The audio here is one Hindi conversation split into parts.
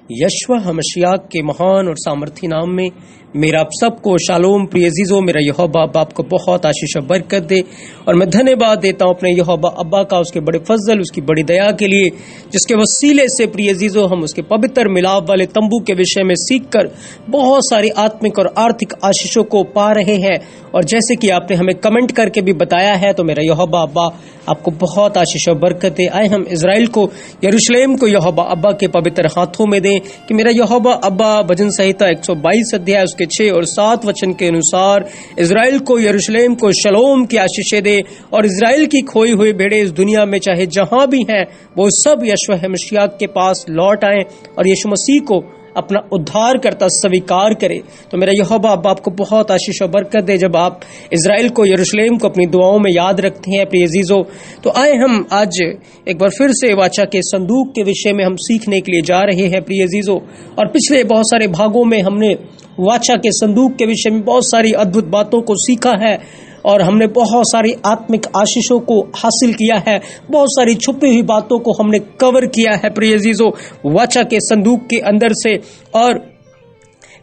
यशवा हमशिया के महान और सामर्थी नाम में मेरा आप सबको शालोम। प्रिय अजीजों, मेरा यहोवा अब्बा आपको बहुत आशीष और बरकत दे। और मैं धन्यवाद देता हूँ अपने यहोवा अब्बा का, उसके बड़े फजल, उसकी बड़ी दया के लिए, जिसके वसीले से प्रिय अजीजों हम उसके पवित्र मिलाप वाले तंबू के विषय में सीखकर बहुत सारी आत्मिक और आर्थिक आशीषों को पा रहे हैं। और जैसे कि आपने हमें कमेंट करके भी बताया है, तो मेरा यहोवा अब्बा आपको बहुत आशीष और बरकत दे। आए हम इजराइल को, यरूशलेम को यहोवा अब्बा के पवित्र हाथों में दें कि मेरा यहोवा अब्बा भजन संहिता 122 अध्याय उसके 6 और 7 वचन के अनुसार इजराइल को, यरूशलेम को शलोम की आशीषें दे। और इजराइल की खोई हुई भेड़ें इस दुनिया में चाहे जहां भी हैं, वो सब यशवा हमशिया के पास लौट आए और यीशु मसीह को अपना उद्धार करता स्वीकार करे। तो मेरा यहोवा अब्बा आपको बहुत आशीष और बरकत दे जब आप इजराइल को, यरूशलेम को अपनी दुआओं में याद रखते हैं। प्रिय अजीजों, तो आए हम आज एक बार फिर से वाचा के संदूक के विषय में हम सीखने के लिए जा रहे हैं। प्रिय अजीजों, और पिछले बहुत सारे भागों में हमने वाचा के संदूक के विषय में बहुत सारी अद्भुत बातों को सीखा है और हमने बहुत सारी आत्मिक आशीषों को हासिल किया है, बहुत सारी छुपी हुई बातों को हमने कवर किया है प्रिय अजीजों वाचा के संदूक के अंदर से। और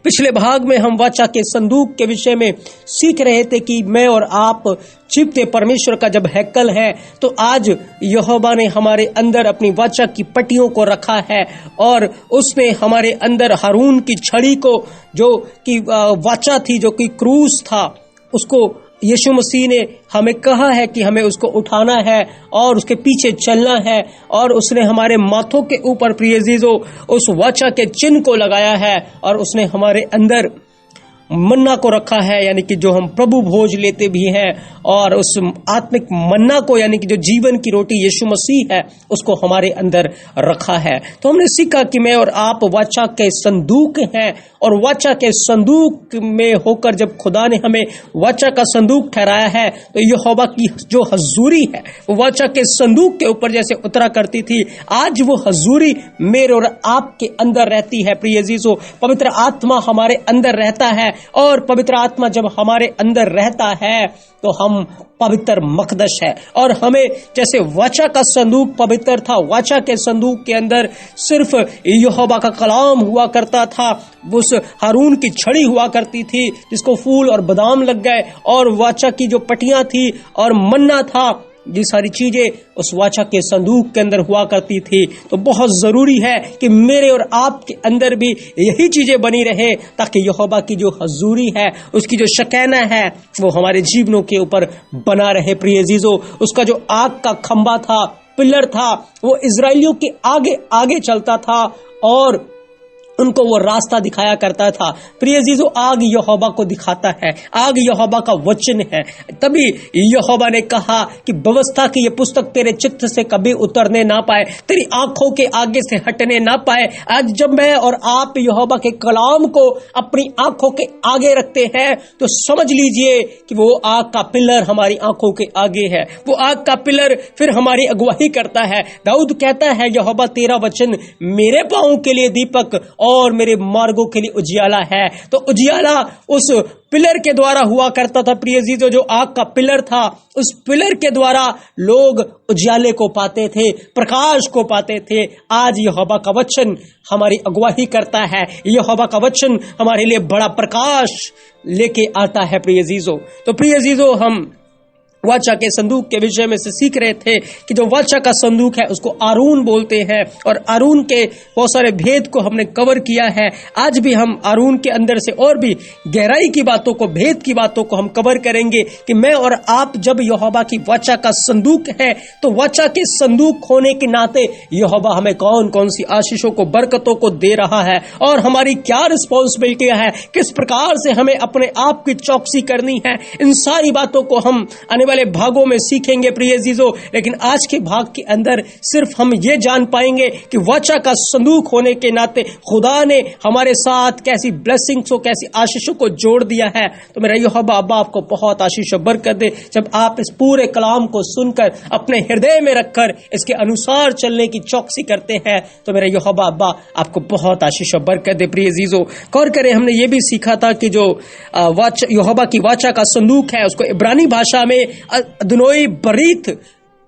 पिछले भाग में हम वाचा के संदूक के विषय में सीख रहे थे कि मैं और आप जीवते परमेश्वर का जब हैकल है, तो आज यहोवा ने हमारे अंदर अपनी वाचा की पट्टियों को रखा है और उसने हमारे अंदर हारून की छड़ी को, जो कि वाचा थी, जो कि क्रूस था, उसको यीशु मसीह ने हमें कहा है कि हमें उसको उठाना है और उसके पीछे चलना है। और उसने हमारे माथों के ऊपर प्रिय अजीजों उस वाचा के चिन्ह को लगाया है और उसने हमारे अंदर मन्ना को रखा है, यानी कि जो हम प्रभु भोज लेते भी हैं, और उस आत्मिक मन्ना को, यानी कि जो जीवन की रोटी यीशु मसीह है, उसको हमारे अंदर रखा है। तो हमने सीखा कि मैं और आप वाचा के संदूक हैं और वाचा के संदूक में होकर जब खुदा ने हमें वाचा का संदूक ठहराया है, तो यहोवा की जो हजूरी है वो वाचा के संदूक के ऊपर जैसे उतरा करती थी, आज वो हजूरी मेरे और आपके अंदर रहती है। प्रिय अजीजों, पवित्र आत्मा हमारे अंदर रहता है और पवित्र आत्मा जब हमारे अंदर रहता है तो हम पवित्र मकदस है। और हमें जैसे वाचा का संदूक पवित्र था, वाचा के संदूक के अंदर सिर्फ यहोवा का कलाम हुआ करता था, उस हारून की छड़ी हुआ करती थी जिसको फूल और बादाम लग गए, और वाचा की जो पटियां थी और मन्ना था, ये सारी चीजें उस वाचा के संदूक के अंदर हुआ करती थी। तो बहुत जरूरी है कि मेरे और आपके अंदर भी यही चीजें बनी रहे, ताकि यहोवा की जो हजूरी है, उसकी जो शकैना है, वो हमारे जीवनों के ऊपर बना रहे। प्रिय अजीजों, उसका जो आग का खंबा था, पिलर था, वो इजराइलियों के आगे आगे चलता था और उनको वो रास्ता दिखाया करता था। प्रिय अजीजों, आग यहोवा को दिखाता है, आग यहोवा का वचन है। तभी यहोवा ने कहा कि व्यवस्था की ये पुस्तक तेरे चित्त से कभी उतरने ना पाए, तेरी आंखों के आगे से हटने ना पाए। आज जब मैं और आप यहोवा के कलाम को अपनी आंखों के आगे रखते हैं, तो समझ लीजिए कि वो आग का पिलर हमारी आंखों के आगे है, वो आग का पिलर फिर हमारी अगुवाई करता है। दाऊद कहता है, यहोवा तेरा वचन मेरे पांवों के लिए दीपक और मेरे मार्गों के लिए उजियाला है। तो उजियाला उस पिलर के द्वारा हुआ करता था। प्रिय अजीजों, जो आग का पिलर था, उस पिलर के द्वारा लोग उजियाले को पाते थे, प्रकाश को पाते थे। आज यहोवा का वचन हमारी अगुवाई करता है, यहोवा का वचन हमारे लिए बड़ा प्रकाश लेके आता है। प्रिय अजीजों, तो प्रिय अजीजों, हम वाचा के संदूक के विषय में से सीख रहे थे कि जो वाचा का संदूक है उसको आरून बोलते हैं, और आरून के बहुत सारे भेद को हमने कवर किया है। आज भी हम आरून के अंदर से और भी गहराई की बातों को, भेद की बातों को हम कवर करेंगे कि मैं और आप जब यहोवा की वाचा का संदूक है, तो वाचा के संदूक होने के नाते यहोवा हमें कौन कौन सी आशीषों को, बरकतों को दे रहा है और हमारी क्या रिस्पॉन्सिबिलिटी है, किस प्रकार से हमें अपने आप की चौकसी करनी है। इन सारी बातों को हम आने वाले भागों में सीखेंगे प्रिय अजीजों। लेकिन आज के भाग के अंदर सिर्फ हम ये जान पाएंगे कि वाचा का संदूक होने के नाते खुदा ने हमारे साथ कैसी ब्लेसिंग्स को, कैसी आशीषों को जोड़ दिया है। तो मेरा यहोवा अब्बा आपको बहुत आशीष और बरकत दे जब आप इस पूरे कलाम को सुनकर अपने हृदय में रखकर इसके अनुसार चलने की चौकसी करते हैं। तो मेरा यहोवा अब्बा आपको बहुत आशीष और बरकत दे। प्रिय अजीजों, गौर करें, हमने ये भी सीखा था कि जो यहोवा की वाचा का संदूक है, उसको इब्रानी भाषा में अदनोई बरीत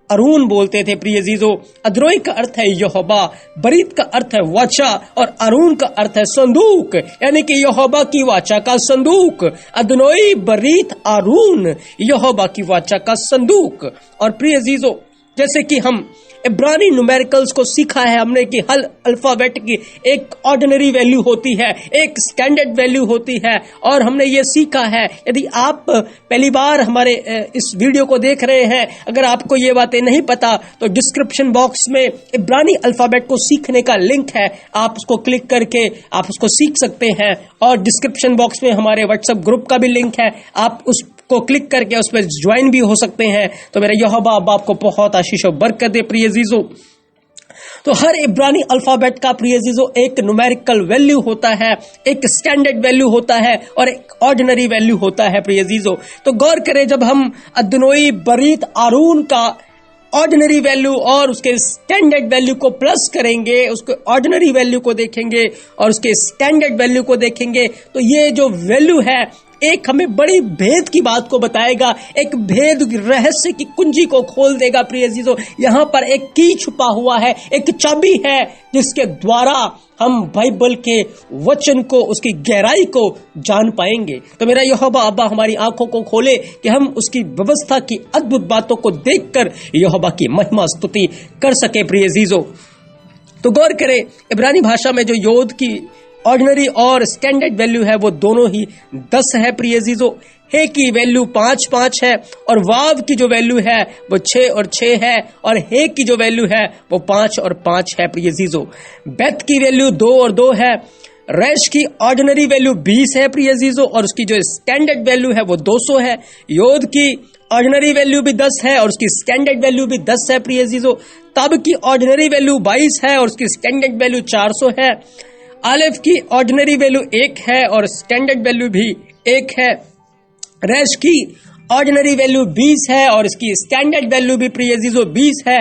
अरून बोलते थे प्रिय अजीजों। अदनोई का अर्थ है यहोवा, बरीत का अर्थ है वाचा और अरून का अर्थ है संदूक, यानी कि यहोवा की वाचा का संदूक। अदनोई, बरीत, अरून, यहोवा की वाचा का संदूक। और प्रिय अजीजों, जैसे कि हम इब्रानी न्यूमेरिकल्स को सीखा है हमने कि हर अल्फाबेट की एक ऑर्डिनरी वैल्यू होती है, एक स्टैंडर्ड वैल्यू होती है। और हमने ये सीखा है, यदि आप पहली बार हमारे इस वीडियो को देख रहे हैं, अगर आपको ये बातें नहीं पता तो डिस्क्रिप्शन बॉक्स में इब्रानी अल्फाबेट को सीखने का लिंक है, आप उसको क्लिक करके आप उसको सीख सकते हैं। और डिस्क्रिप्शन बॉक्स में हमारे व्हाट्सएप ग्रुप का भी लिंक है, आप उसको क्लिक करके उस पर ज्वाइन भी हो सकते हैं। तो मेरा यहोवा अब आपको बहुत आशीष और बरकत दे प्रिय अजीजों। तो हर इब्रानी अल्फाबेट का प्रिय अजीजों एक न्यूमेरिकल वैल्यू होता है, एक स्टैंडर्ड वैल्यू होता है और एक ऑर्डिनरी वैल्यू होता है प्रिय अजीजों। तो गौर करें, जब हम अदनोई, बरीत, अरून का ऑर्डिनरी वैल्यू और उसके स्टैंडर्ड वैल्यू को प्लस करेंगे, उसके ऑर्डिनरी वैल्यू को देखेंगे और उसके स्टैंडर्ड वैल्यू को देखेंगे, तो ये जो वैल्यू है एक हमें बड़ी भेद की बात को बताएगा, एक भेद रहस्य की कुंजी को खोल देगा प्रिय अजीजों। यहाँ पर एक की छुपा हुआ है, एक चाबी है जिसके द्वारा हम बाइबल के वचन को, उसकी गहराई को जान पाएंगे। तो मेरा यहोवा अब्बा हमारी आंखों को खोले कि हम उसकी व्यवस्था की अद्भुत बातों को देखकर यहोवा की महिमा स्तुति कर सके प्रिय अजीजों। तो गौर करें, इब्रानी भाषा में जो योद की ऑर्डिनरी और स्टैंडर्ड वैल्यू है वो दोनों ही 10 है प्रिय अजीजों। हे की वैल्यू 5-5 है और वाव की जो वैल्यू है वो 6 और 6 है और हे की जो वैल्यू है वो 5 और 5 है प्रिय अजीजों। बेथ की वैल्यू 2 और 2 है। रैश की ऑर्डिनरी वैल्यू 20 है प्रिय अजीजों और उसकी जो स्टैंडर्ड वैल्यू है वो 200 है। योद की ऑर्डिनरी वैल्यू भी 10 है और उसकी स्टैंडर्ड वैल्यू भी 10 है प्रिय अजीजों। तब की ऑर्डिनरी वैल्यू 22 है और उसकी स्टैंडर्ड वैल्यू 400 है। आलिफ की ऑर्डिनरी वैल्यू 1 है और स्टैंडर्ड वैल्यू भी 1 है। रैश की ऑर्डिनरी वैल्यू 20 है और इसकी स्टैंडर्ड वैल्यू भी प्रिय अजीजों 20 है।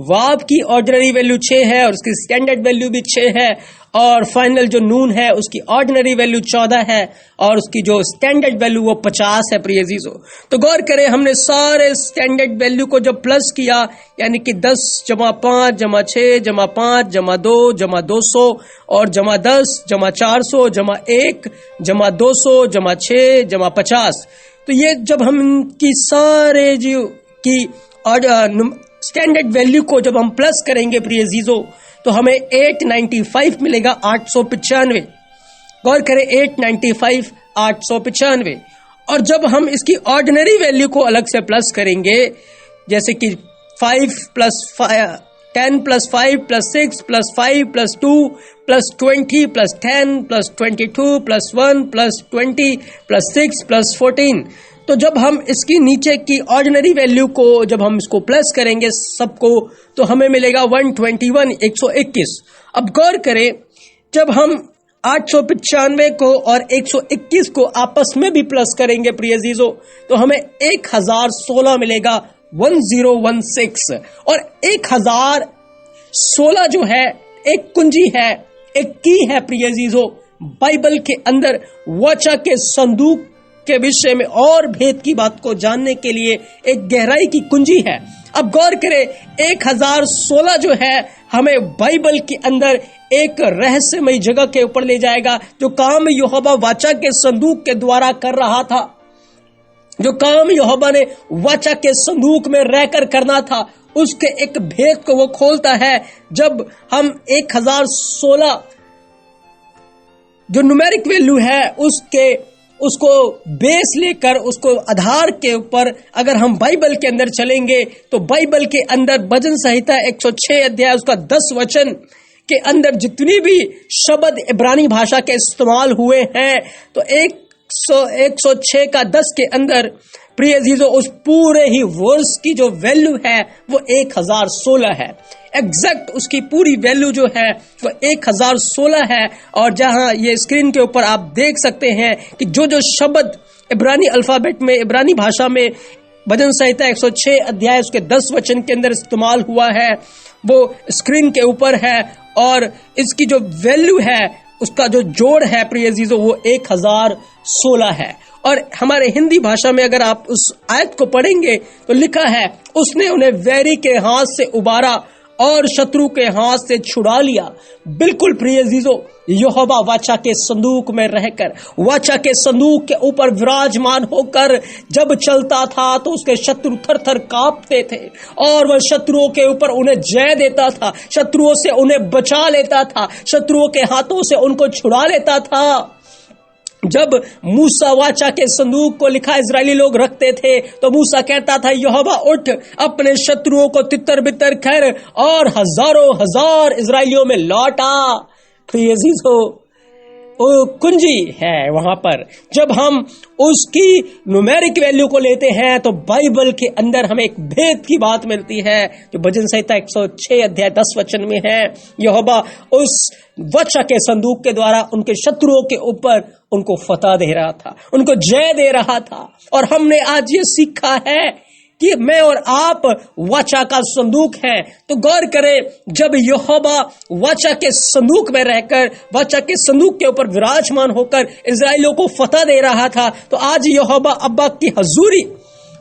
वाव की ऑर्डिनरी वैल्यू 6 है और उसकी स्टैंडर्ड वैल्यू भी 6 है। और फाइनल जो नून है उसकी ऑर्डिनरी वैल्यू 14 है और उसकी जो स्टैंडर्ड वैल्यू वो 50 है प्रिय अजीजों। तो गौर करें, हमने सारे स्टैंडर्ड वैल्यू को जब प्लस किया, यानी कि 10 जमा 5 जमा 6 जमा 5 जमा 2 जमा 200 और जमा 10 जमा 400 जमा 1 जमा 200 जमा 6 जमा 50, तो ये जब हम इनकी सारे जो की स्टैंडर्ड वैल्यू को जब हम प्लस करेंगे प्रिय अजीजों, तो हमें 895 मिलेगा, 895। गौर करें, 895 895। और जब हम इसकी ऑर्डिनरी वैल्यू को अलग से प्लस करेंगे, जैसे कि 5 plus 10 plus 5 plus 6 plus 5 plus 2 plus 20 plus 10 plus 22 plus 1 plus 20 plus 6 plus 14, तो जब हम इसकी नीचे की ऑर्डिनरी वैल्यू को जब हम इसको प्लस करेंगे सबको, तो हमें मिलेगा 121 121। अब गौर करें, जब हम 895 को और 121 को आपस में भी प्लस करेंगे प्रिय अजीजों, तो हमें 1016 मिलेगा, 1016। और 1016 जो है एक कुंजी है, एक की है प्रिय अजीजों। बाइबल के अंदर वाचा के संदूक के विषय में और भेद की बात को जानने के लिए एक गहराई की कुंजी है। अब गौर करें, 1016 जो है हमें बाइबल के अंदर एक रहस्यमय जगह के ऊपर ले जाएगा, जो काम यहोवा वाचा के संदूक के द्वारा कर रहा था, जो काम यहोवा ने वाचा के संदूक में रहकर करना था, उसके एक भेद को वो खोलता है। जब हम 1016 जो न्यूमेरिक वैल्यू है उसको बेस लेकर, उसको आधार के ऊपर अगर हम बाइबल के अंदर चलेंगे, तो बाइबल के अंदर भजन संहिता 106 अध्याय उसका 10 वचन के अंदर जितनी भी शब्द इब्रानी भाषा के इस्तेमाल हुए हैं, तो 106 का 10 के अंदर प्रिय अजीजों उस पूरे ही वर्स की जो वैल्यू है वो 1016 है। एग्जैक्ट उसकी पूरी वैल्यू जो है वो 1016 है। और जहां ये स्क्रीन के ऊपर आप देख सकते हैं कि जो शब्द इब्रानी अल्फाबेट में, इब्रानी भाषा में भजन संहिता 106 अध्याय उसके 10 वचन के अंदर इस्तेमाल हुआ है, वो स्क्रीन के ऊपर है। और इसकी जो वैल्यू है, उसका जो जोड़ है प्रिय अजीजों वो 1016 है। और हमारे हिंदी भाषा में अगर आप उस आयत को पढ़ेंगे तो लिखा है, उसने उन्हें वैरी के हाथ से उबारा और शत्रु के हाथ से छुड़ा लिया। बिल्कुल प्रिय अजीजों, यहोवा वाचा के संदूक में रहकर, वाचा के संदूक के ऊपर विराजमान होकर जब चलता था तो उसके शत्रु थर थर कांपते थे और वह शत्रुओं के ऊपर उन्हें जय देता था, शत्रुओं से उन्हें बचा लेता था, शत्रुओं के हाथों से उनको छुड़ा लेता था। जब मूसा वाचा के संदूक को लिखा इजरायली लोग रखते थे तो मूसा कहता था, यहोवा उठ, अपने शत्रुओं को तितर बितर कर और हजारों हजार इजरायलियों में लौटा। प्रिय अजीजों, वो कुंजी है वहां पर। जब हम उसकी न्यूमेरिक वैल्यू को लेते हैं तो बाइबल के अंदर हमें एक भेद की बात मिलती है जो भजन संहिता 106 अध्याय 10 वचन में है। यहोवा उस वाचा के संदूक के द्वारा उनके शत्रुओं के ऊपर उनको फतह दे रहा था, उनको जय दे रहा था। और हमने आज ये सीखा है कि मैं और आप वाचा का संदूक हैं। तो गौर करें, जब यहोवा वाचा के संदूक में रहकर, वाचा के संदूक के ऊपर विराजमान होकर इजराइलियों को फतह दे रहा था, तो आज यहोवा अब्बा की हजूरी,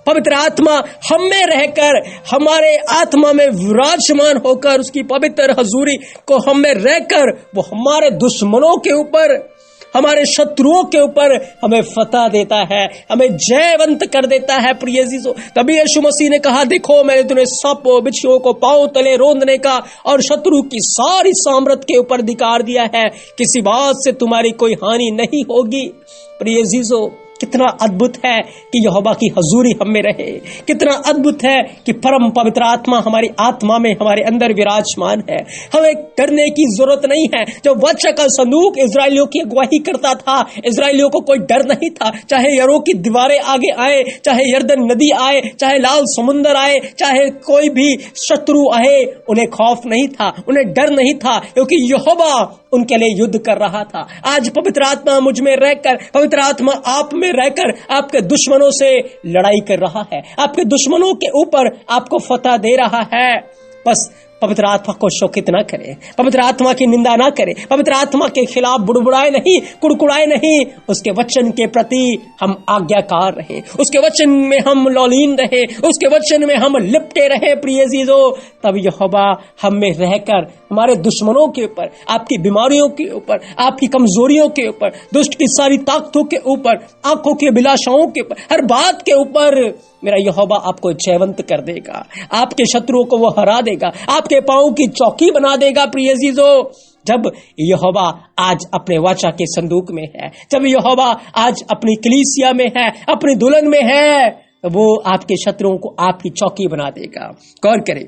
पवित्र आत्मा हम में रहकर, हमारे आत्मा में विराजमान होकर, उसकी पवित्र हजूरी को हम में रहकर वो हमारे दुश्मनों के ऊपर, हमारे शत्रुओं के ऊपर हमें फतह देता है, हमें जयवंत कर देता है। प्रिय अजीजों, तभी यीशु मसीह ने कहा, देखो मैंने तुम्हें सांपों बिच्छुओं को पांव तले रोंदने का और शत्रु की सारी सामर्थ के ऊपर अधिकार दिया है, किसी बात से तुम्हारी कोई हानि नहीं होगी। प्रिय अजीजों, कितना अद्भुत है कि यहोवा की हजूरी हम में रहे, कितना अद्भुत है कि परम पवित्र आत्मा हमारी आत्मा में, हमारे अंदर विराजमान है। हमें करने की जरूरत नहीं है। जब वाचा का संदूक इजरायलियों की अगुवाई करता था, इजरायलियों को कोई डर नहीं था, चाहे यरो की दीवारें आगे आए, चाहे यरदन नदी आए, चाहे लाल समुंदर आए, चाहे कोई भी शत्रु आए, उन्हें खौफ नहीं था, उन्हें डर नहीं था, क्योंकि यहोवा उनके लिए युद्ध कर रहा था। आज पवित्र आत्मा मुझ में रहकर, पवित्र आत्मा आप में रहकर आपके दुश्मनों से लड़ाई कर रहा है, आपके दुश्मनों के ऊपर आपको फतह दे रहा है। बस पवित्र आत्मा को शोकित ना करे, पवित्र आत्मा की निंदा ना करे, पवित्र आत्मा के खिलाफ बुड़बुड़ाए नहीं, कुड़कुड़ाए नहीं, उसके वचन के प्रति हम आज्ञाकार रहे, उसके वचन में हम लौलीन रहे, उसके वचन में हम लिपटे रहे। प्रिय अजीजों, तब यहोवा हम में रहकर हमारे दुश्मनों के ऊपर, आपकी बीमारियों के ऊपर, आपकी कमजोरियों के ऊपर, दुष्ट की सारी ताकतों के ऊपर, आंखों की अभिलाषाओं के ऊपर, हर बात के ऊपर मेरा यहोवा आपको जयवंत कर देगा, आपके शत्रुओं को वो हरा देगा, आपके पांव की चौकी बना देगा। प्रिय अजीजों, जब यहोवा आज अपने वाचा के संदूक में है, जब यहोवा आज अपनी कलीसिया में है, अपनी दुल्हन में है, तो वो आपके शत्रुओं को आपकी चौकी बना देगा। गौर करें,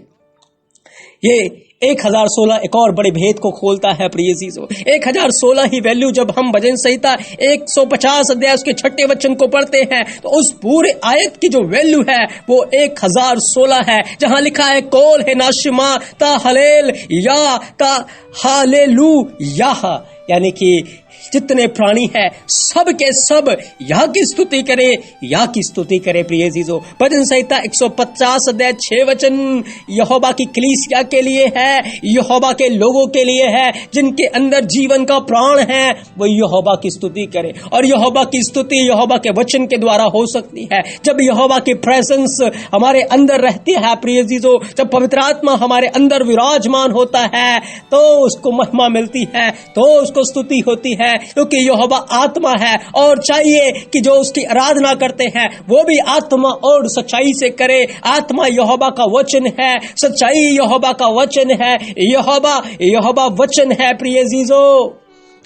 ये 1016 एक और बड़े भेद को खोलता है। प्रिय अजीजों, 1016 ही वैल्यू जब हम भजन संहिता 150 अध्याय उसके 6 वचन को पढ़ते हैं तो उस पूरे आयत की जो वैल्यू है वो 1016 है, जहां लिखा है, कोल है नाशिमा ता हलेल या ता हालेलू याह, यानी कि जितने प्राणी है सब के सब यह की स्तुति करे, यह की स्तुति करे। प्रिय अजीजों, भजन संहिता 150 अध्याय 6 वचन यहोवा की कलीसिया के लिए है, यहोवा के लोगों के लिए है, जिनके अंदर जीवन का प्राण है, वो यहोवा की स्तुति करे। और यहोवा की स्तुति यहोवा के वचन के द्वारा हो सकती है। जब यहोवा की प्रेजेंस हमारे अंदर रहती है, प्रिय अजीजों, जब पवित्र आत्मा हमारे अंदर विराजमान होता है तो उसको महिमा मिलती है, तो उसको स्तुति होती है, क्योंकि यहोवा आत्मा है और चाहिए कि जो उसकी आराधना करते हैं वो भी आत्मा और सच्चाई से करे। आत्मा यहोवा का वचन है, सच्चाई यहोवा का वचन है, यहोवा वचन है। प्रिय अजीजों,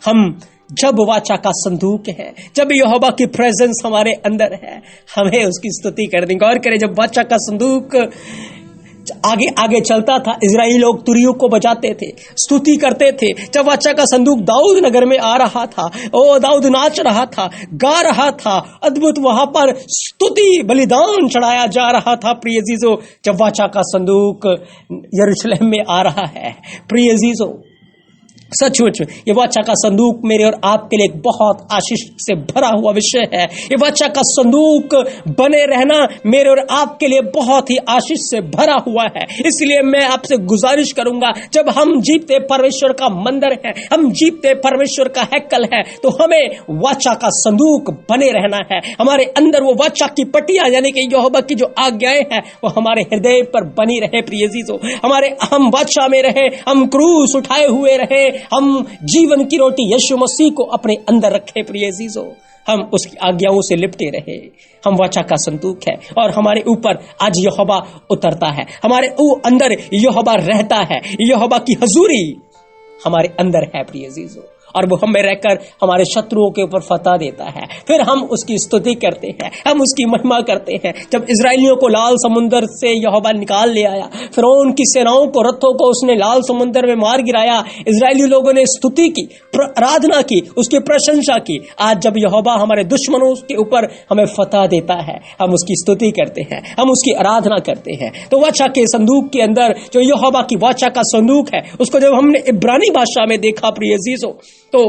हम जब वाचा का संदूक है, जब यहोवा की प्रेजेंस हमारे अंदर है, हमें उसकी स्तुति कर देंगे। और करें, जब वाचा का संदूक आगे आगे चलता था, इजराइली लोग तुरियों को बजाते थे, स्तुति करते थे। जब वाचा का संदूक दाऊद नगर में आ रहा था, ओ दाऊद नाच रहा था, गा रहा था, अद्भुत वहां पर स्तुति बलिदान चढ़ाया जा रहा था। प्रिय अजीजों, जब वाचा का संदूक यरूशलेम में आ रहा है, प्रिय अजीजों, सचमुच ये वाचा का संदूक मेरे और आपके लिए एक बहुत आशीष से भरा हुआ विषय है। ये वाचा का संदूक बने रहना मेरे और आपके लिए बहुत ही आशीष से भरा हुआ है। इसलिए मैं आपसे गुजारिश करूंगा, जब हम जीवते परमेश्वर का मंदिर है, हम जीवते परमेश्वर का हैकल है, तो हमें वाचा का संदूक बने रहना है। हमारे अंदर वो वाचा की पटिया यानी कि यहोवा की जो आज्ञाएं हैं वो हमारे हृदय पर बनी रहे। प्रिय जीजो, हम वाचा में रहे, हम क्रूस उठाए हुए रहे, हम जीवन की रोटी यीशु मसीह को अपने अंदर रखे। प्रिय जीजो, हम उसकी आज्ञाओं से लिपटे रहे। हम वाचा का संदूक है और हमारे ऊपर आज यहोवा उतरता है, हमारे अंदर यहोवा रहता है, यहोवा की हजूरी हमारे अंदर है। प्रिय जीजो, और वो हमें रहकर हमारे शत्रुओं के ऊपर फतह देता है। फिर हम उसकी स्तुति करते हैं, हम उसकी महिमा करते हैं। जब इजराइलियों को लाल समुद्र से यहोवा निकाल ले आया, फिरौन की सेनाओं को, रथों को उसने लाल समुद्र में मार गिराया, इजराइली लोगों ने स्तुति की, आराधना की, उसकी प्रशंसा की। आज जब यहोवा हमारे दुश्मनों के ऊपर हमें फतह देता है, हम उसकी स्तुति करते हैं, हम उसकी आराधना करते हैं। तो वाचा के संदूक के अंदर जो यहोवा की वाचा का संदूक है, उसको जब हमने इब्रानी भाषा में देखा प्रिय जीजो, तो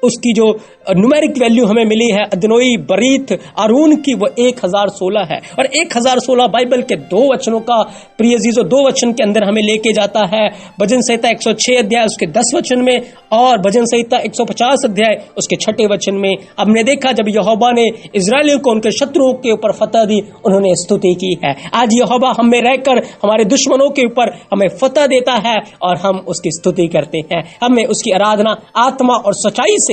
उसकी जो न्यूमेरिक वैल्यू हमें मिली है अदनोई बरीत आरून की, वो 1016 है। और 1016 बाइबल के 2 वचनों का प्रिय जीजो 2 वचन के अंदर हमें लेके जाता है। भजन संहिता 106 अध्याय उसके 10 वचन में और भजन संहिता 150 अध्याय उसके 6 वचन में। हमने देखा जब यहोवा ने इजराइलियों को उनके शत्रुओं के ऊपर फतह दी, उन्होंने स्तुति की है। आज यहोवा हमें रहकर हमारे दुश्मनों के ऊपर हमें फतह देता है और हम उसकी स्तुति करते हैं। हमें उसकी आराधना आत्मा और सच्चाई से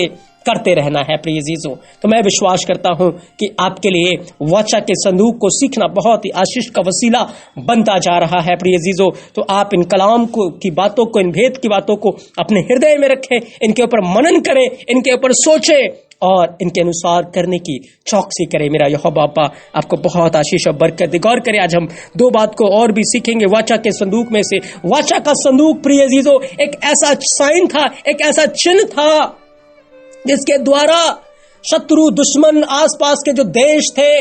करते रहना है। प्रिय जीजो, तो मैं विश्वास करता हूं कि आपके लिए वाचा के संदूक को सीखना बहुत ही आशीष का वसीला बनता जा रहा है। प्रिय जीजो, तो आप इन कलाम को की बातों को, इन भेद की बातों को अपने हृदय में रखें, इनके ऊपर मनन करें, इनके ऊपर सोचें और इनके अनुसार करने की चौकसी करें। मेरा यहोवा बापा आपको बहुत आशीष और बरकत दे। गौर करें, आज हम 2 बात को और भी सीखेंगे वाचा के संदूक में से। वाचा का संदूक प्रिय जीजो एक ऐसा साइन था, एक ऐसा चिन्ह था जिसके द्वारा शत्रु, दुश्मन, आसपास के जो देश थे,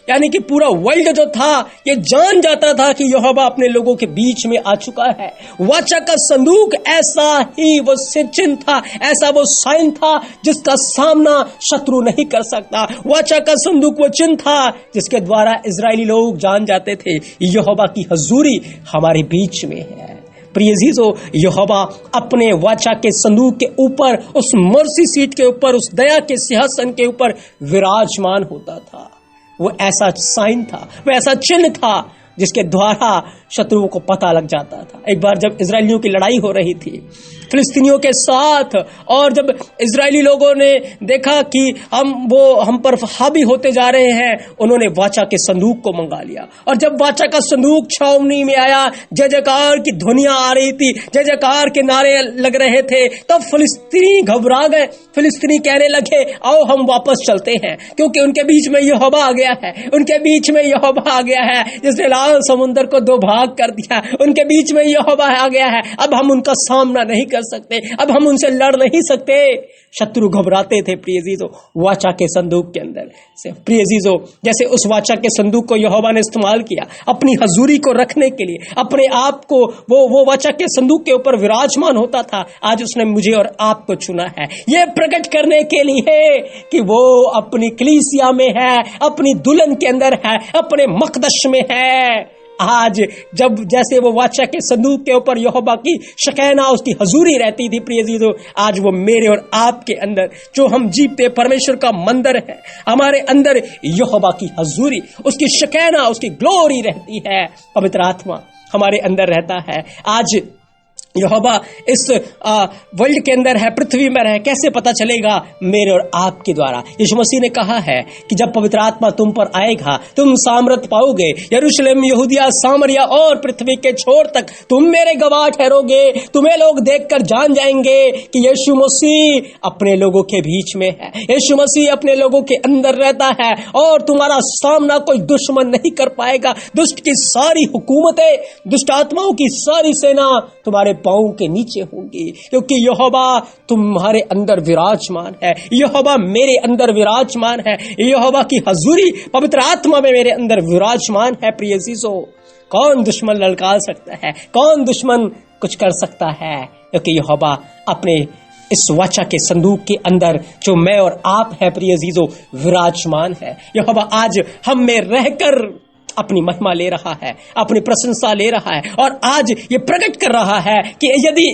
यानी कि पूरा वर्ल्ड जो था, ये जान जाता था कि यहोवा अपने लोगों के बीच में आ चुका है। वाचा का संदूक ऐसा ही वो चिन्ह था, ऐसा वो साइन था जिसका सामना शत्रु नहीं कर सकता। वाचा का संदूक वो चिन्ह था जिसके द्वारा इजरायली लोग जान जाते थे यहोवा की हजूरी हमारे बीच में है। प्रिय जीजो, यहोवा अपने वाचा के संदूक के ऊपर, उस मर्सी सीट के ऊपर, उस दया के सिंहासन के ऊपर विराजमान होता था। वो ऐसा साइन था, वो ऐसा चिन्ह था जिसके द्वारा शत्रुओं को पता लग जाता था। एक बार जब इजरायलियों की लड़ाई हो रही थी फिलिस्तीनियों के साथ, और जब इजरायली लोगों ने देखा कि हम पर हावी होते जा रहे हैं, उन्होंने वाचा के संदूक को मंगा लिया। और जब वाचा का संदूक छावनी में आया, जय जयकार की ध्वनियां आ रही थी, जय जयकार के नारे लग रहे थे, तब फिलिस्तीनी घबरा गए। फिलिस्तीनी कहने लगे, आओ हम वापस चलते हैं, क्योंकि उनके बीच में यहोवा आ गया है, उनके बीच में यहोवा आ गया है जिसने लाल समुद्र को 2 भाग कर दिया। उनके बीच में यहोवा आ गया है, अब हम उनका सामना नहीं कर सकते, अब हम उनसे लड़ नहीं सकते। शत्रु घबराते थे प्रिय जीजो वाचा के संदूक के अंदर से। प्रिय जीजो, जैसे उस वाचा के संदूक को यहोवा ने इस्तेमाल किया अपनी हजूरी को रखने के लिए, अपने आप को वो वाचा के संदूक के ऊपर विराजमान होता था, आज उसने मुझे और आपको चुना है ये प्रकट करने के लिए कि वो अपनी कलीसिया में है, अपनी दुल्हन के अंदर है, अपने मकदश में है। आज जब जैसे वो वाचा के संदूक के ऊपर यहोवा की शकैना, उसकी हजूरी रहती थी प्रिय जीजो, आज वो मेरे और आपके अंदर, जो हम जीवते परमेश्वर का मंदिर है, हमारे अंदर यहोवा की हजूरी, उसकी शकैना, उसकी ग्लोरी रहती है। पवित्र आत्मा हमारे अंदर रहता है। आज यहोवा इस वर्ल्ड के अंदर है, पृथ्वी में है, कैसे पता चलेगा? मेरे और आपके द्वारा। यीशु मसीह ने कहा है कि जब पवित्र आत्मा तुम पर आएगा तुम सामर्थ पाओगे, यरूशलेम, यहूदिया, सामरिया और पृथ्वी के छोर तक तुम मेरे गवाह ठहरोगे। तुम्हें लोग देखकर जान जाएंगे कि यीशु मसीह अपने लोगों के बीच में है, यीशु मसीह अपने लोगों के अंदर रहता है और तुम्हारा सामना कोई दुश्मन नहीं कर पाएगा। दुष्ट की सारी हुकूमतें, दुष्ट आत्माओं की सारी सेना तुम्हारे पांव के नीचे होंगी, क्योंकि यहोवा तुम्हारे अंदर विराजमान है, यहोवा मेरे अंदर विराजमान है, यहोवा की हजूरी पवित्र आत्मा में मेरे अंदर विराजमान है। प्रिय जीजो, कौन दुश्मन ललकार सकता है? कौन दुश्मन कुछ कर सकता है? क्योंकि यहोवा अपने इस वाचा के संदूक के अंदर जो मैं और आप है प्रिय अजीजों विराजमान है। यहोवा आज हम में रहकर अपनी महिमा ले रहा है, अपनी प्रशंसा ले रहा है और आज ये प्रकट कर रहा है कि यदि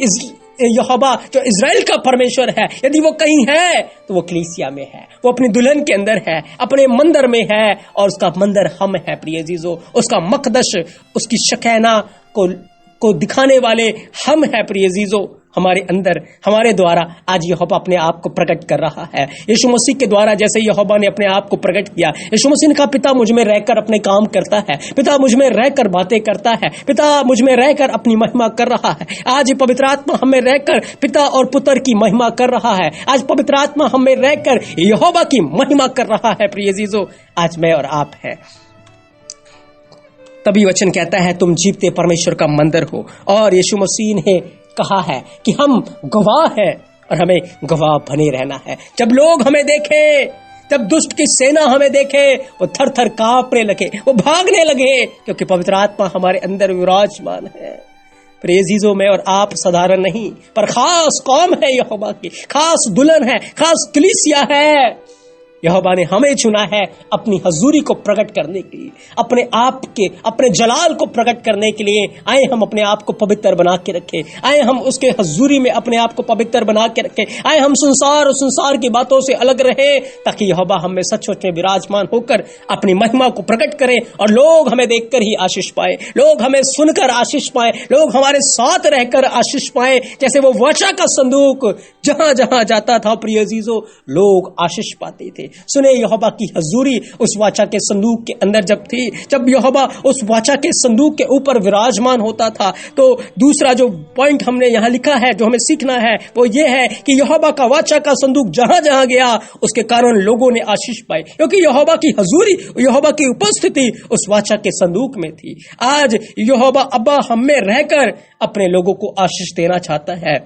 यहोवा जो इज़राइल का परमेश्वर है यदि वो कहीं है तो वो कलीसिया में है, वो अपनी दुल्हन के अंदर है, अपने मंदिर में है और उसका मंदिर हम है प्रिय अजीजों। उसका मकदस, उसकी शकैना को दिखाने वाले हम है प्रिय अजीजों। हमारे अंदर हमारे द्वारा आज यहोवा अपने आप को प्रकट कर रहा है। यीशु मसीह के द्वारा जैसे यहोवा ने अपने आप को प्रकट किया, यीशु मसीह ने कहा पिता मुझ में रहकर अपने काम करता है, पिता मुझ में रहकर बातें करता है, पिता मुझ में रहकर अपनी महिमा कर रहा है। आज पवित्र आत्मा हमें रहकर पिता और पुत्र की महिमा कर रहा है। आज पवित्र आत्मा हमें रहकर यहोवा की महिमा कर रहा है प्रिय अजीजों। आज मैं और आप है। तभी वचन कहता है तुम जीवते परमेश्वर का मंदिर हो और यीशु मसीह ने कहा है कि हम गवाह हैं और हमें गवाह बने रहना है। जब लोग हमें देखें, जब दुष्ट की सेना हमें देखे, वो थर थर कांपने लगे, वो भागने लगे, क्योंकि पवित्र आत्मा हमारे अंदर विराजमान है। प्रिय अजीजों, मैं और आप साधारण नहीं पर खास कौम है यहोवा की, खास दुल्हन है, खास कलीसिया है। यहोवा ने हमें चुना है अपनी हजूरी को प्रकट करने के लिए, अपने आप के अपने जलाल को प्रकट करने के लिए। आए हम अपने आप को पवित्र बना के रखें, आए हम उसके हजूरी में अपने आप को पवित्र बना के रखें, आए हम संसार और संसार की बातों से अलग रहे, ताकि यहोवा हमें सच में विराजमान होकर अपनी महिमा को प्रकट करें और लोग हमें देखकर ही आशीष पाए, लोग हमें सुनकर आशीष पाए, लोग हमारे साथ रहकर आशीष पाए। जैसे वो वाचा का संदूक जहां जहां जाता था प्रिय अजीजों, लोग आशीष पाते थे। सुने, यहोवा की हजूरी उस वाचा के संदूक के अंदर जब थी, जब यहोवा उस वाचा के संदूक के ऊपर विराजमान होता था, तो दूसरा जो पॉइंट हमने यहाँ लिखा है, जो हमें सीखना है, वो ये है कि यहोवा का वाचा का संदूक जहां जहां गया उसके कारण लोगों ने आशीष पाई, क्योंकि यहोवा की हजूरी, यहोवा की उपस्थिति उस वाचा के संदूक में थी। आज यहोवा अब्बा हम में रहकर अपने लोगों को आशीष देना चाहता है।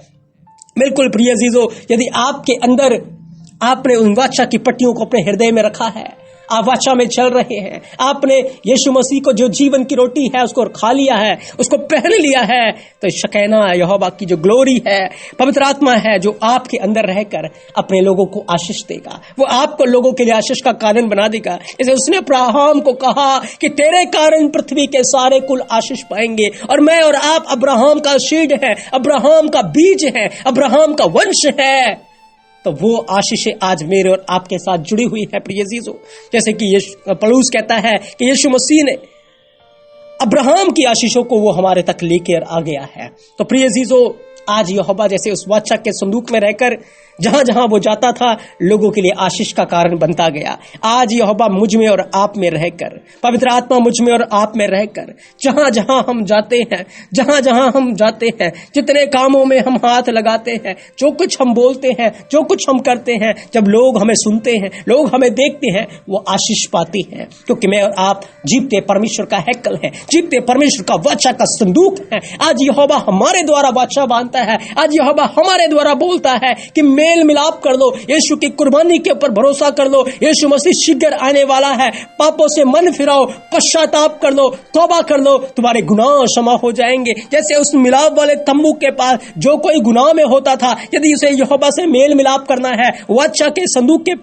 बिल्कुल प्रिय अजीजों, यदि आपके अंदर आपने उन वाचा की पट्टियों को अपने हृदय में रखा है, आप वाचा में चल रहे हैं, आपने यीशु मसीह को जो जीवन की रोटी है उसको खा लिया है, उसको पहन लिया है, तो शकैना यहोवा की जो ग्लोरी है, पवित्र आत्मा है, जो आपके अंदर रहकर अपने लोगों को आशीष देगा, वो आपको लोगों के लिए आशीष का कारण बना देगा। जैसे उसने अब्राहम को कहा कि तेरे कारण पृथ्वी के सारे कुल आशीष पाएंगे, और मैं और आप अब्राहम का सीड है, अब्राहम का बीज है, अब्राहम का वंश है। तो वो आशीषें आज मेरे और आपके साथ जुड़ी हुई है प्रिय अजीजों। जैसे कि पौलुस कहता है कि यीशु मसीह ने अब्राहम की आशीषों को वो हमारे तक लेकर आ गया है। तो प्रिय अजीजों, आज यहोवा जैसे उस वाचा के संदूक में रहकर जहां जहां वो जाता था लोगों के लिए आशीष का कारण बनता गया। आज यहोवा मुझ में और आप में रहकर, पवित्र आत्मा मुझ में और आप में रहकर जहां जहां हम जाते हैं, जहां जहां हम जाते हैं, जितने कामों में हम हाथ लगाते हैं, जो कुछ हम बोलते हैं, जो कुछ हम करते हैं, जब लोग हमें सुनते हैं, लोग हमें देखते हैं, वो आशीष पाते हैं, क्योंकि मैं और आप जीवते परमेश्वर का हैकल है, जीवते परमेश्वर का वाचा का संदूक है। आज यहोवा हमारे द्वारा वाचा बांधता है, आज यहोवा हमारे द्वारा बोलता है कि मेल मिलाप कर लो, यीशु की कुर्बानी के ऊपर भरोसा कर लो, यीशु मसीह शीघ्र आने वाला है, पापों से मन फिराओ, पश्चाताप कर लो, तौबा कर लो, तुम्हारे गुनाह क्षमा हो जाएंगे। जैसे उस मिलाप वाले तंबू के पास जो कोई गुनाह में होता था, यदि उसे यहोवा से मेल मिलाप करना है, वाचा के संदूक के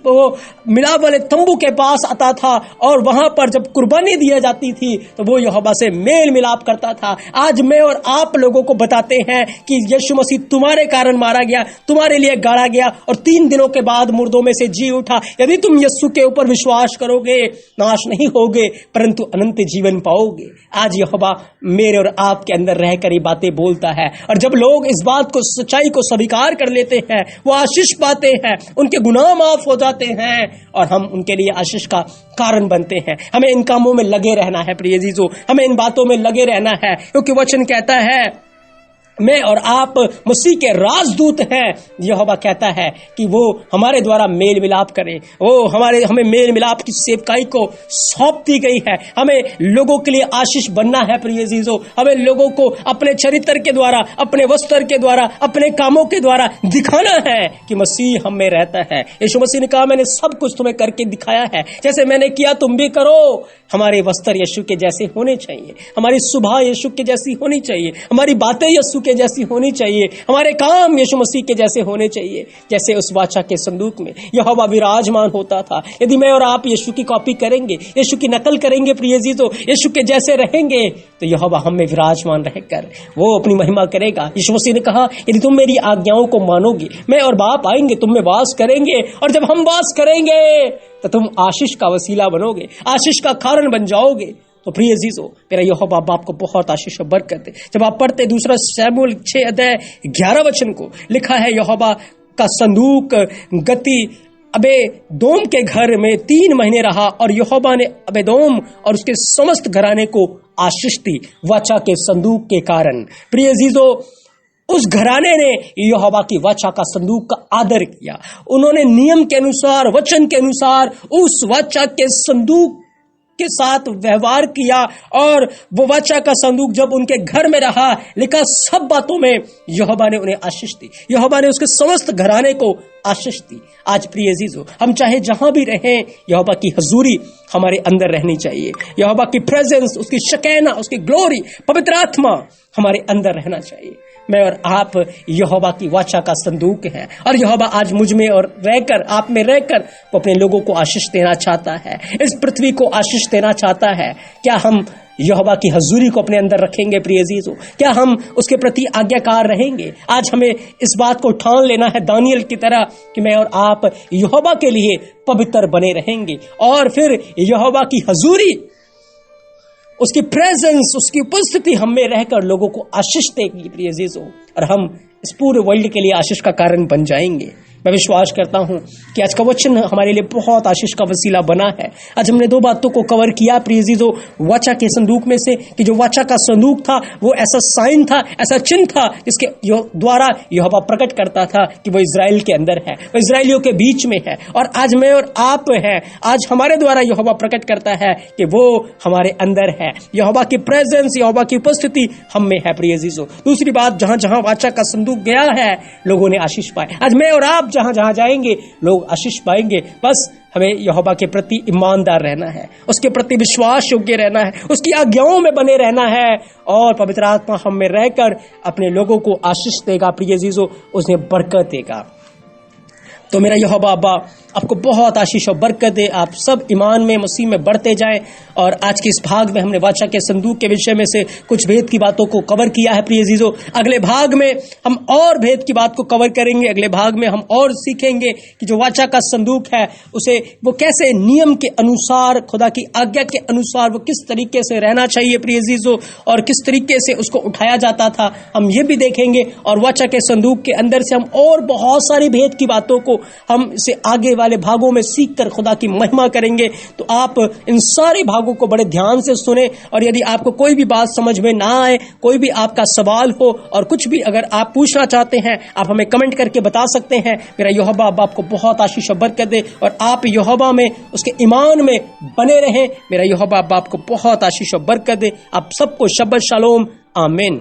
मिलाप वाले तंबू के पास आता था और वहां पर जब कुर्बानी दी जाती थी तो वो यहोवा से मेल मिलाप करता था। आज मैं और आप लोगों को बताते हैं कि यीशु मसीह तुम्हारे कारण मारा गया, तुम्हारे लिए गाड़ा गया और 3 दिनों के बाद मुर्दों में से जी उठा। यदि तुम यीशु के ऊपर विश्वास करोगे, नाश नहीं होगे परंतु अनंत जीवन पाओगे। आज यहोवा मेरे और आपके अंदर रहकर ये बातें बोलता है, और जब लोग इस बात को, सच्चाई को स्वीकार कर लेते हैं, वो आशीष पाते हैं, उनके गुनाह माफ हो जाते हैं और हम उनके लिए आशीष का कारण बनते हैं। हमें इन कामों में लगे रहना है प्रिय अजीजों, हमें इन बातों में लगे रहना है, क्योंकि वचन कहता है मैं और आप मसीह के राजदूत हैं। यहोवा कहता है कि वो हमारे द्वारा मेल मिलाप करें, वो हमें मेल मिलाप की सेवकाई को सौंप दी गई है। हमें लोगों के लिए आशीष बनना है प्रिय अजीजों, हमें लोगों को अपने चरित्र के द्वारा, अपने वस्त्र के द्वारा, अपने कामों के द्वारा दिखाना है कि मसीह हम में रहता है। यीशु मसीह ने कहा मैंने सब कुछ तुम्हें करके दिखाया है, जैसे मैंने किया तुम भी करो। हमारे वस्त्र यीशु के जैसे होने चाहिए, हमारी सुबह यीशु के जैसी होनी चाहिए, हमारी बातें यीशु के जैसी होनी चाहिए, हमारे काम यीशु मसीह के जैसे होने चाहिए, जैसे उस वाचा के संदूक में यहोवा विराजमान होता था। यदि मैं और आप यीशु की कॉपी करेंगे, यीशु की नकल करेंगे प्रिय अजीजों, यीशु के जैसे रहेंगे, तो यहोवा हम में विराजमान रहकर वो अपनी महिमा करेगा। यीशु मसीह ने कहा, यदि तुम मेरी आज्ञाओं को मानोगे, मैं और बाप आएंगे, तुम में वास करेंगे, और जब हम वास करेंगे तो तुम आशीष का वसीला बनोगे, आशीष का कारण बन जाओगे। तो प्रिय अजीजों, मेरा यहोवा बाप को बहुत आशीष और बरकत दे। जब आप पढ़ते दूसरा शमूएल 6:11 को, लिखा है यहोवा का संदूक गति अबेदोम के घर में 3 महीने रहा, और यहोवा ने अबेदोम और उसके समस्त घराने को आशीष दी वाचा के संदूक के कारण। प्रिय अजीजों, उस घराने ने यहोवा की वाचा का संदूक का आदर किया। उन्होंने नियम के अनुसार, वचन के अनुसार उस वाचा के संदूक के साथ व्यवहार किया, और वो वाचा का संदूक जब उनके घर में रहा, लिखा सब बातों में यहोवा ने उन्हें आशीष दी, यहोवा ने उसके समस्त घराने को आशीष दी। आज प्रिय अजीजों, हम चाहे जहां भी रहें, यहोवा की हजूरी हमारे अंदर रहनी चाहिए, यहोवा की प्रेजेंस, उसकी शकीना, उसकी ग्लोरी, पवित्र आत्मा हमारे अंदर रहना चाहिए। मैं और आप यहोवा की वाचा का संदूक है, और यहोवा आज मुझ में और रहकर, आप में रहकर, वो अपने लोगों को आशीष देना चाहता है, इस पृथ्वी को आशीष देना चाहता है। क्या हम यहोवा की हजूरी को अपने अंदर रखेंगे प्रिय अजीजों? क्या हम उसके प्रति आज्ञाकार रहेंगे? आज हमें इस बात को ठान लेना है दानियल की तरह कि मैं और आप यहोवा के लिए पवित्र बने रहेंगे, और फिर यहोवा की हजूरी, उसकी प्रेजेंस, उसकी उपस्थिति हम में रहकर लोगों को आशीष देगी प्रिय अजीजों, और हम इस पूरे वर्ल्ड के लिए आशीष का कारण बन जाएंगे। मैं विश्वास करता हूं कि आज का वचन हमारे लिए बहुत आशीष का वसीला बना है। आज हमने 2 बातों को कवर किया प्रिय अजीजों, वाचा के संदूक में से, कि जो वाचा का संदूक था वो ऐसा साइन था, ऐसा चिन्ह था जिसके द्वारा यहोवा प्रकट करता था कि वो इजराइल के अंदर है, वो इजराइलियों के बीच में है, और आज मैं और आप हैं, आज हमारे द्वारा यहोवा प्रकट करता है कि वो हमारे अंदर है। यहोवा की प्रेजेंस, यहोवा की उपस्थिति हम में है प्रिय अजीजों। दूसरी बात, जहां जहां वाचा का संदूक गया है, लोगों ने आशीष पाए। आज मैं और आप जहां जहां जाएंगे, लोग आशीष पाएंगे। बस हमें यहोवा के प्रति ईमानदार रहना है, उसके प्रति विश्वास योग्य रहना है, उसकी आज्ञाओं में बने रहना है, और पवित्र आत्मा हम में रहकर अपने लोगों को आशीष देगा प्रिय अजीजों, उन्हें बरकत देगा। तो मेरा यहोवा अब्बा आपको बहुत आशीष और बरकत दे। आप सब ईमान में, मसीह में बढ़ते जाएं। और आज के इस भाग में हमने वाचा के संदूक के विषय में से कुछ भेद की बातों को कवर किया है प्रिय अजीजों। अगले भाग में हम और भेद की बात को कवर करेंगे। अगले भाग में हम और सीखेंगे कि जो वाचा का संदूक है, उसे वो कैसे नियम के अनुसार, खुदा की आज्ञा के अनुसार वो किस तरीके से रहना चाहिए प्रिय अजीजों, और किस तरीके से उसको उठाया जाता था, हम ये भी देखेंगे। और वाचा के संदूक के अंदर से हम और बहुत सारी भेद की बातों को हम इसे आगे वाले भागों में सीखकर खुदा की महिमा करेंगे। तो आप इन सारे भागों को बड़े ध्यान से सुने, और यदि आपको कोई भी बात समझ में ना आए, कोई भी आपका सवाल हो, और कुछ भी अगर आप पूछना चाहते हैं, आप हमें कमेंट करके बता सकते हैं। मेरा यहोवा अब आपको बहुत आशीष और बरकत दे, और आप यहोवा में, उसके ईमान में बने रहें। मेरा यहोवा अब आपको बहुत आशीष और बरकत दे। आप सबको शब्बत शालोम, आमीन।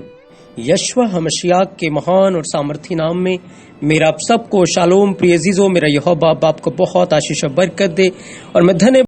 यशवा हमशिया के महान और सामर्थी नाम में मेरा आप सबको शालोम प्रिय अजीजों। मेरा यहोवा अब आपको बहुत आशीष और बरकत दे, और मैं धन्यवाद